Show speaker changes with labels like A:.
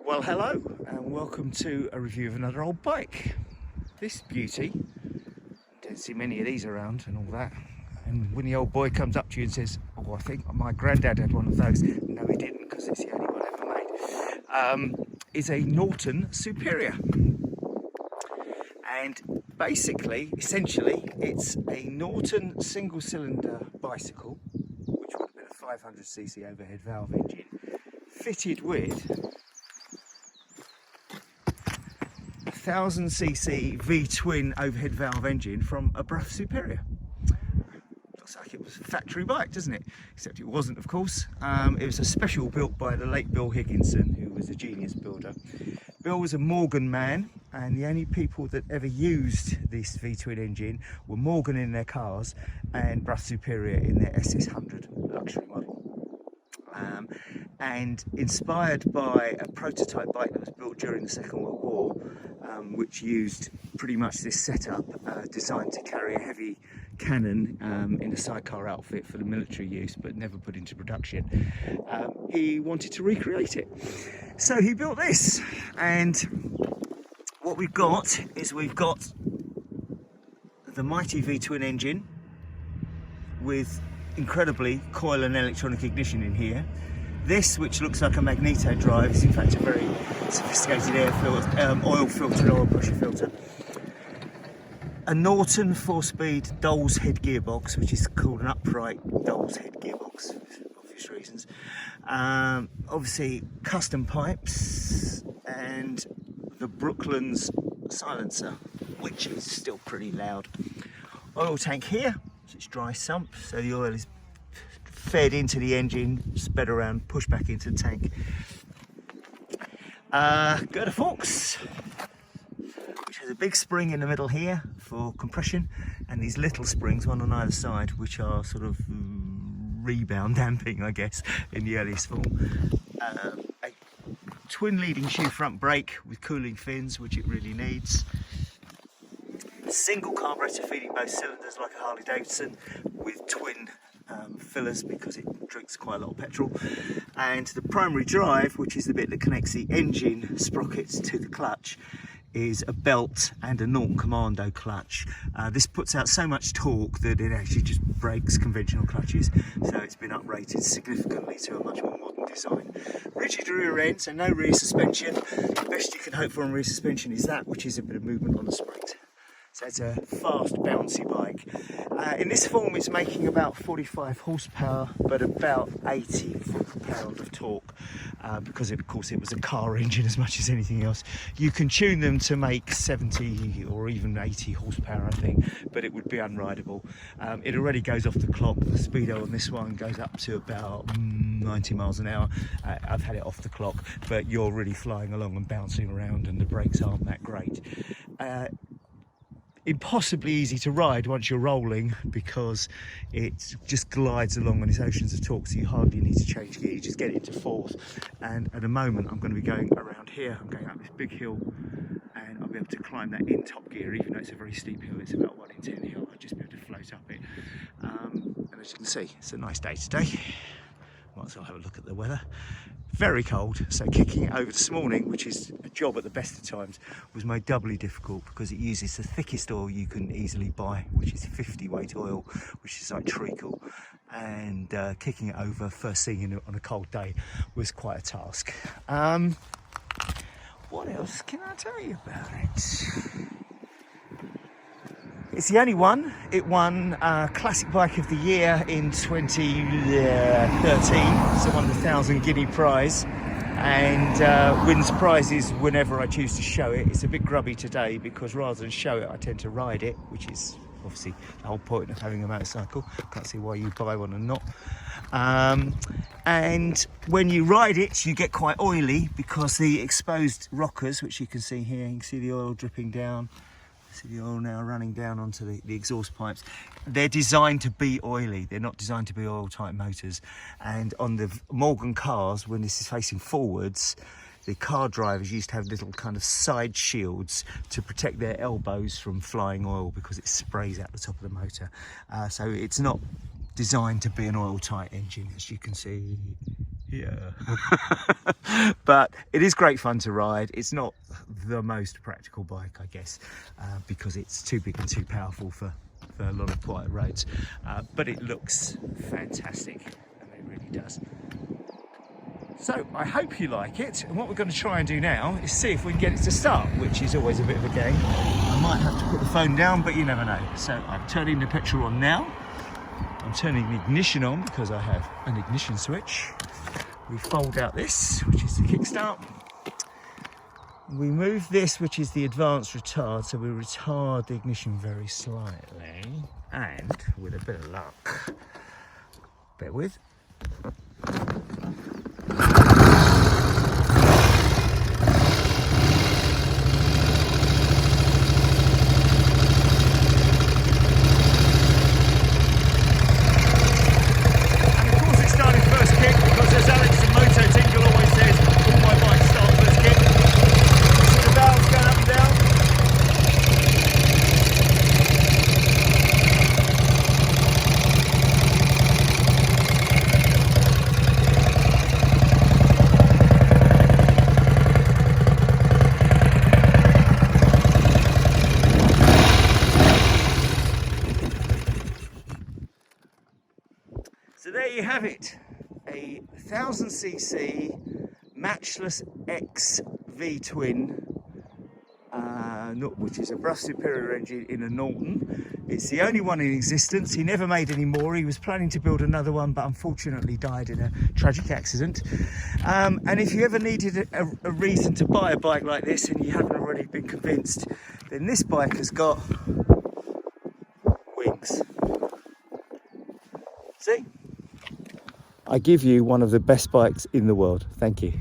A: Well, hello and welcome to a review of another old bike. This beauty, don't see many of these around and all that, and when the old boy comes up to you and says, oh, I think my granddad had one of those, no he didn't because it's the only one ever made, is a Norton Superior. And basically, essentially, it's a Norton single cylinder bicycle, which would have been a 500cc overhead valve engine, fitted with 1000cc V-twin overhead valve engine from a Brough Superior. Looks like it was a factory bike, doesn't it? Except it wasn't, of course. It was a special built by the late Bill Higginson, who was a genius builder. Bill was a Morgan man, and the only people that ever used this V-twin engine were Morgan in their cars and Brough Superior in their SS100 luxury model. And inspired by a prototype bike that was built during the Second World War, which used pretty much this setup, designed to carry a heavy cannon in a sidecar outfit for the military use, but never put into production. He wanted to recreate it. So he built this, and what we've got is we've got the mighty V-twin engine with incredibly coil and electronic ignition in here. This, which looks like a magneto drive, is in fact a very sophisticated air filter, oil filter, oil pressure filter. A Norton 4-speed Dole's head gearbox, which is called an upright Dole's head gearbox for obvious reasons. Obviously custom pipes and the Brooklands silencer, which is still pretty loud. Oil tank here, so it's dry sump, so the oil is fed into the engine, sped around, pushed back into the tank. Girder forks, which has a big spring in the middle here for compression, and these little springs, one on either side, which are sort of rebound damping, I guess, in the earliest form. A twin leading shoe front brake with cooling fins, which it really needs. Single carburetor feeding both cylinders like a Harley Davidson, with twin fillers because it drinks quite a lot of petrol. And the primary drive, which is the bit that connects the engine sprockets to the clutch, is a belt and a Norton Commando clutch. This puts out so much torque that it actually just breaks conventional clutches, so it's been uprated significantly to a much more modern design. Rigid rear end, so no rear suspension. The best you can hope for on rear suspension is that, which is a bit of movement on the springs. So it's a fast, bouncy bike. In this form, it's making about 45 horsepower, but about 80 foot-pound of torque, because of course it was a car engine as much as anything else. You can tune them to make 70 or even 80 horsepower, I think, but it would be unrideable. It already goes off the clock. The speedo on this one goes up to about 90 miles an hour. I've had it off the clock, but you're really flying along and bouncing around, and the brakes aren't that great. Impossibly easy to ride once you're rolling, because it just glides along on its oceans of torque, so you hardly need to change gear, you just get it into fourth. And at the moment I'm going to be going around here, I'm going up this big hill, and I'll be able to climb that in top gear, even though it's a very steep hill. It's about 1 in 10 hill. I'll just be able to float up it. And as you can see, it's a nice day today. Might as well have a look at the weather. Very cold, so kicking it over this morning, which is a job at the best of times, was made doubly difficult because it uses the thickest oil you can easily buy, which is 50 weight oil, which is like treacle, and kicking it over first thing on a cold day was quite a task. What else can I tell you about it? It's the only one. It won Classic Bike of the Year in 2013, so won the 1,000 guinea prize, and wins prizes whenever I choose to show it. It's a bit grubby today because rather than show it, I tend to ride it, which is obviously the whole point of having a motorcycle. Can't see why you buy one and not. And when you ride it, you get quite oily because the exposed rockers, which you can see here, you can see the oil dripping down. See the oil now running down onto the exhaust pipes. They're designed to be oily. They're not designed to be oil tight motors. And on the Morgan cars, when this is facing forwards, the car drivers used to have little kind of side shields to protect their elbows from flying oil because it sprays out the top of the motor. So it's not designed to be an oil-tight engine, as you can see here. But it is great fun to ride. It's not the most practical bike, I guess, because it's too big and too powerful for a lot of quiet roads, but it looks fantastic, and it really does. So I hope you like it, and what we're going to try and do now is see if we can get it to start, which is always a bit of a game. I might have to put the phone down, but you never know. So I'm turning the petrol on now. I'm turning the ignition on because I have an ignition switch. We fold out this, which is the kickstart. We move this, which is the advanced retard, so we retard the ignition very slightly, and with a bit of luck, bear with. So there you have it, a 1000cc Matchless XV twin, which is a Brough Superior engine in a Norton. It's the only one in existence. He never made any more. He was planning to build another one, but unfortunately died in a tragic accident. And if you ever needed a reason to buy a bike like this and you haven't already been convinced, then this bike has got wings. See? I give you one of the best bikes in the world. Thank you.